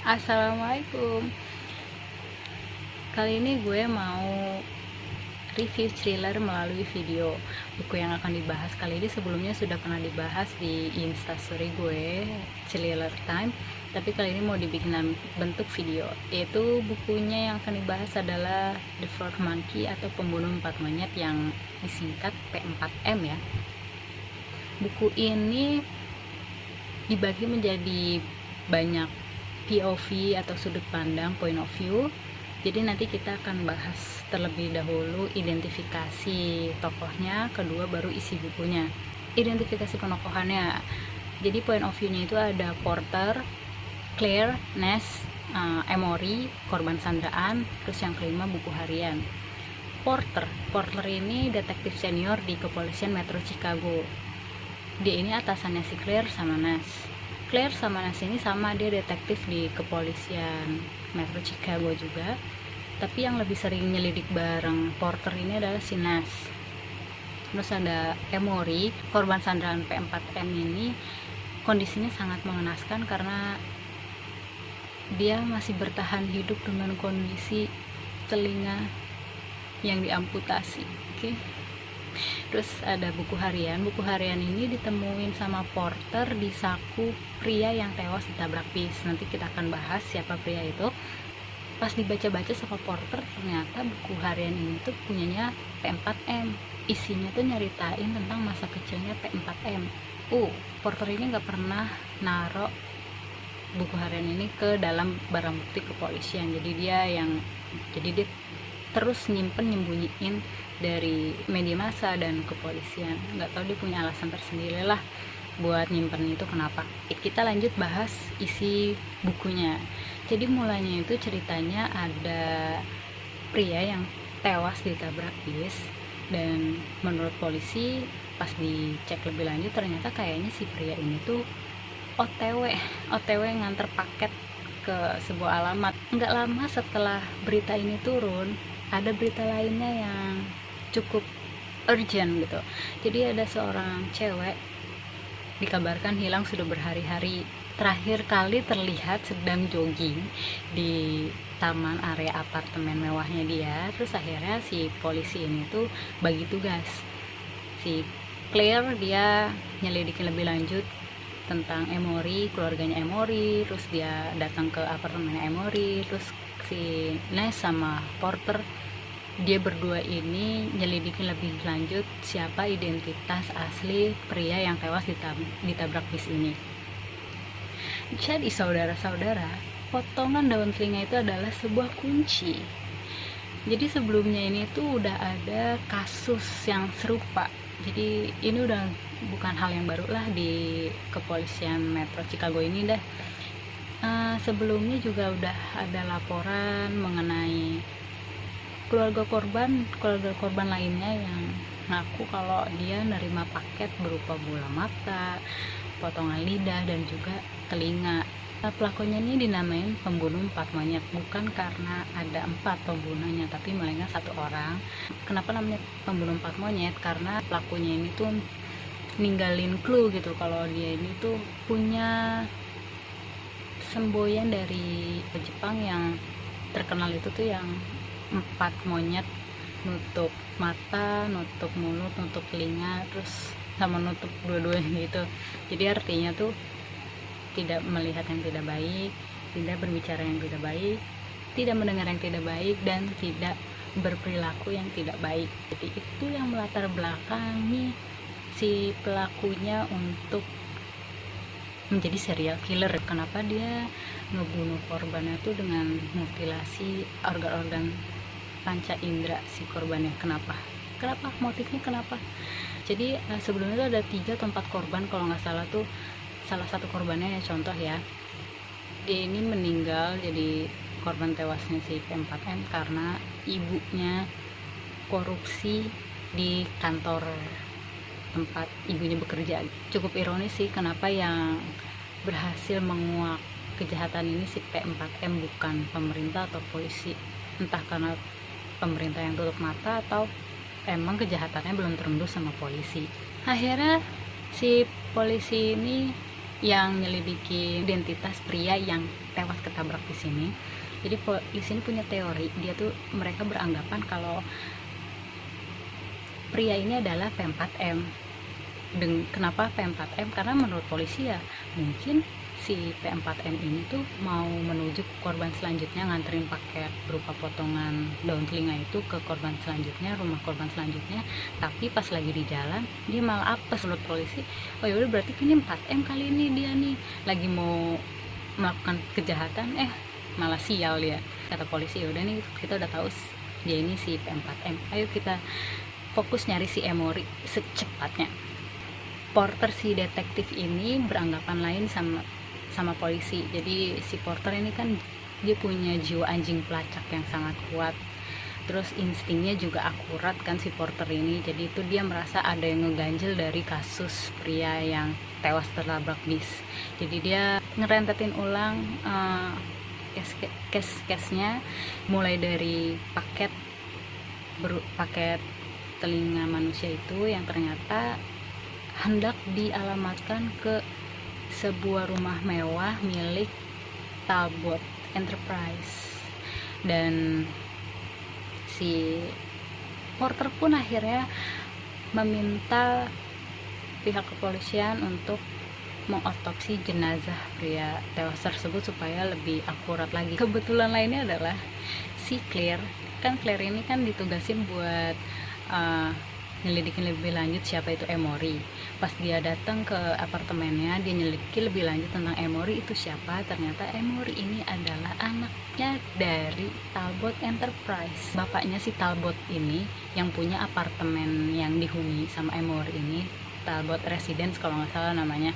Assalamualaikum. Kali ini gue mau review thriller melalui video. Buku yang akan dibahas kali ini sebelumnya sudah pernah dibahas di instastory gue, Thriller Time. Tapi kali ini mau dibikin bentuk video. Yaitu bukunya yang akan dibahas adalah The Fourth Monkey atau Pembunuh Empat Monyet yang disingkat P4M ya. Buku ini dibagi menjadi banyak POV atau sudut pandang, point of view. Jadi nanti kita akan bahas terlebih dahulu identifikasi tokohnya, kedua baru isi bukunya. Identifikasi penokohannya. Jadi point of view-nya itu ada Porter, Claire, Ness, Emory, korban sandraan, terus yang kelima buku harian. Porter ini detektif senior di kepolisian Metro Chicago. Dia ini atasannya si Claire sama Ness. Claire sama Ness ini sama, dia detektif di kepolisian Metro Chicago juga, tapi yang lebih sering nyelidik bareng Porter ini adalah si Ness. Terus ada Emory, korban sandraan P4M ini kondisinya sangat mengenaskan karena dia masih bertahan hidup dengan kondisi telinga yang diamputasi. Oke. Terus ada buku harian. Buku harian ini ditemuin sama Porter di saku pria yang tewas ditabrak bis. Nanti kita akan bahas siapa pria itu. Pas dibaca-baca sama Porter, ternyata buku harian ini tuh punyanya P4M. Isinya tuh nyeritain tentang masa kecilnya P4M. Porter ini nggak pernah naro buku harian ini ke dalam barang bukti kepolisian. Jadi dia terus nyembunyiin dari media massa dan kepolisian. Nggak tahu, dia punya alasan tersendiri lah buat nyimpen itu kenapa. Kita lanjut bahas isi bukunya. Jadi mulanya itu ceritanya ada pria yang tewas ditabrak bis, dan menurut polisi pas dicek lebih lanjut ternyata kayaknya si pria ini tuh OTW nganter paket ke sebuah alamat. Nggak lama setelah berita ini turun, ada berita lainnya yang cukup urgent gitu. Jadi ada seorang cewek dikabarkan hilang sudah berhari-hari. Terakhir kali terlihat sedang jogging di taman area apartemen mewahnya dia. Terus akhirnya si polisi ini tuh bagi tugas. Si Claire dia nyelidikin lebih lanjut tentang Emory, keluarganya Emory. Terus dia datang ke apartemen Emory. Terus si Ness sama Porter, dia berdua ini nyelidikin lebih lanjut siapa identitas asli pria yang tewas ditabrak bis ini. Jadi saudara-saudara, potongan daun telinga itu adalah sebuah kunci. Jadi sebelumnya ini tuh udah ada kasus yang serupa. Jadi ini udah bukan hal yang baru lah di kepolisian Metro Chicago ini dah. Sebelumnya juga udah ada laporan mengenai keluarga korban lainnya yang ngaku kalau dia nerima paket berupa bola mata, potongan lidah, dan juga telinga. Pelakunya ini dinamain pembunuh empat monyet, bukan karena ada 4 pembunuhnya, tapi melainkan 1 orang. Kenapa namanya pembunuh empat monyet? Karena pelakunya ini tuh ninggalin clue gitu kalau dia ini tuh punya semboyan dari Jepang yang terkenal itu tuh yang 4 monyet, nutup mata, nutup mulut, nutup telinga, terus sama nutup dua-duanya gitu. Jadi artinya tuh tidak melihat yang tidak baik, tidak berbicara yang tidak baik, tidak mendengar yang tidak baik, dan tidak berperilaku yang tidak baik. Jadi itu yang melatar belakangi si pelakunya untuk menjadi serial killer. Kenapa dia ngebunuh korbannya tuh dengan mutilasi organ-organ panca indera si korbannya? Kenapa motifnya kenapa? Jadi sebelumnya tuh ada 3 atau 4 korban kalau nggak salah tuh. Salah satu korbannya ya, contoh ya, dia ini meninggal jadi korban tewasnya si P4M karena ibunya korupsi di kantor tempat ibunya bekerja. Cukup ironis sih, kenapa yang berhasil menguak kejahatan ini si P4M bukan pemerintah atau polisi. Entah karena pemerintah yang tutup mata atau emang kejahatannya belum terendus sama polisi. Akhirnya si polisi ini yang nyelidiki identitas pria yang tewas ketabrak di sini. Jadi polisi ini punya teori, mereka beranggapan kalau pria ini adalah P4M. Kenapa P4M? Karena menurut polisi ya mungkin si P4M ini tuh mau menuju ke korban selanjutnya, nganterin paket berupa potongan daun telinga itu ke korban selanjutnya, rumah korban selanjutnya, tapi pas lagi di jalan dia malah apes. Menurut polisi, oh yaudah berarti ini 4M kali ini, dia nih lagi mau melakukan kejahatan, malah sial dia. Kata polisi, yaudah nih kita udah tahu dia ini si P4M, ayo kita fokus nyari si Emory secepatnya. Porter si detektif ini beranggapan lain sama polisi. Jadi si Porter ini kan dia punya jiwa anjing pelacak yang sangat kuat, terus instingnya juga akurat kan si Porter ini. Jadi itu dia merasa ada yang ngeganjel dari kasus pria yang tewas tertabrak bis. Jadi dia ngerentetin ulang case-nya, mulai dari paket telinga manusia itu yang ternyata hendak dialamatkan ke sebuah rumah mewah milik Talbot Enterprise. Dan si Porter pun akhirnya meminta pihak kepolisian untuk mengotopsi jenazah pria tewas tersebut supaya lebih akurat lagi. Kebetulan lainnya adalah si Claire ini kan ditugasin buat nyelidikin lebih lanjut siapa itu Emory. Pas dia datang ke apartemennya, dia nyelidiki lebih lanjut tentang Emory itu siapa. Ternyata Emory ini adalah anaknya dari Talbot Enterprise. Bapaknya si Talbot ini yang punya apartemen yang dihuni sama Emory ini, Talbot Residence kalau nggak salah namanya.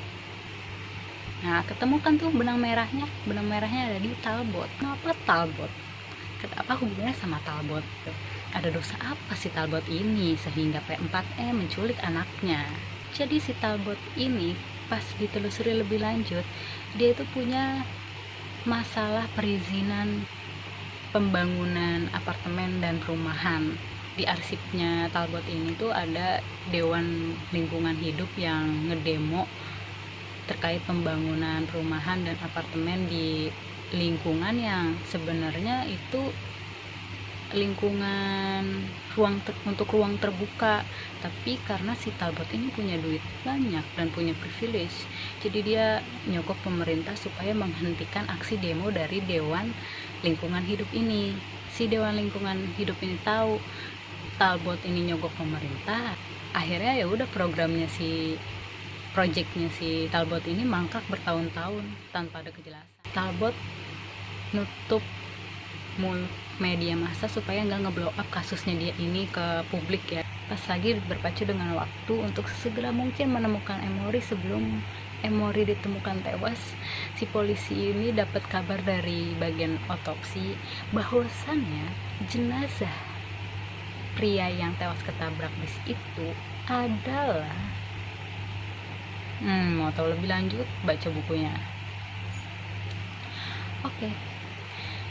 Nah, ketemu kan tuh benang merahnya ada di Talbot. Kenapa Talbot? Apa hubungannya sama Talbot? Ada dosa apa si Talbot ini sehingga P4M menculik anaknya? Jadi si Talbot ini pas ditelusuri lebih lanjut, dia itu punya masalah perizinan pembangunan apartemen dan perumahan. Di arsipnya Talbot ini tuh ada Dewan Lingkungan Hidup yang ngedemo terkait pembangunan perumahan dan apartemen di lingkungan yang sebenarnya itu lingkungan untuk ruang terbuka, tapi karena si Talbot ini punya duit banyak dan punya privilege, jadi dia nyogok pemerintah supaya menghentikan aksi demo dari Dewan Lingkungan Hidup ini. Si Dewan Lingkungan Hidup ini tahu Talbot ini nyogok pemerintah, akhirnya ya udah projectnya si Talbot ini mangkrak bertahun-tahun tanpa ada kejelasan. Talbot nutup media massa supaya nggak ngeblow up kasusnya dia ini ke publik ya. Pas lagi berpacu dengan waktu untuk segera mungkin menemukan Emory sebelum Emory ditemukan tewas, si polisi ini dapat kabar dari bagian otopsi bahwasannya jenazah pria yang tewas ketabrak bis itu adalah mau tahu lebih lanjut baca bukunya. Oke.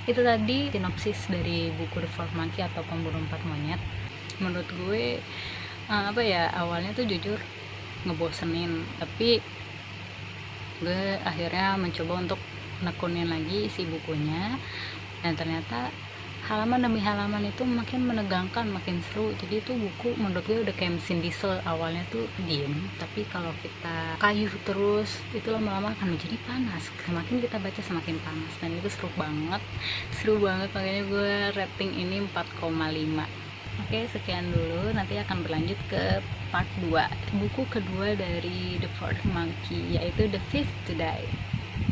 Itu tadi sinopsis dari buku The Fourth Monkey atau Pemburu Empat Monyet. Menurut gue awalnya tuh jujur ngebosenin, tapi gue akhirnya mencoba untuk nekunin lagi isi bukunya, dan ternyata halaman demi halaman itu makin menegangkan, makin seru. Jadi itu buku menurut gue udah kayak mesin diesel, awalnya tuh diem, tapi kalau kita kayuh terus itu lama-lama akan menjadi panas. Semakin kita baca semakin panas, dan itu seru banget, makanya gue rating ini 4,5. Oke, sekian dulu, nanti akan berlanjut ke part 2, buku kedua dari The Fourth Monkey, yaitu The Fifth to Die.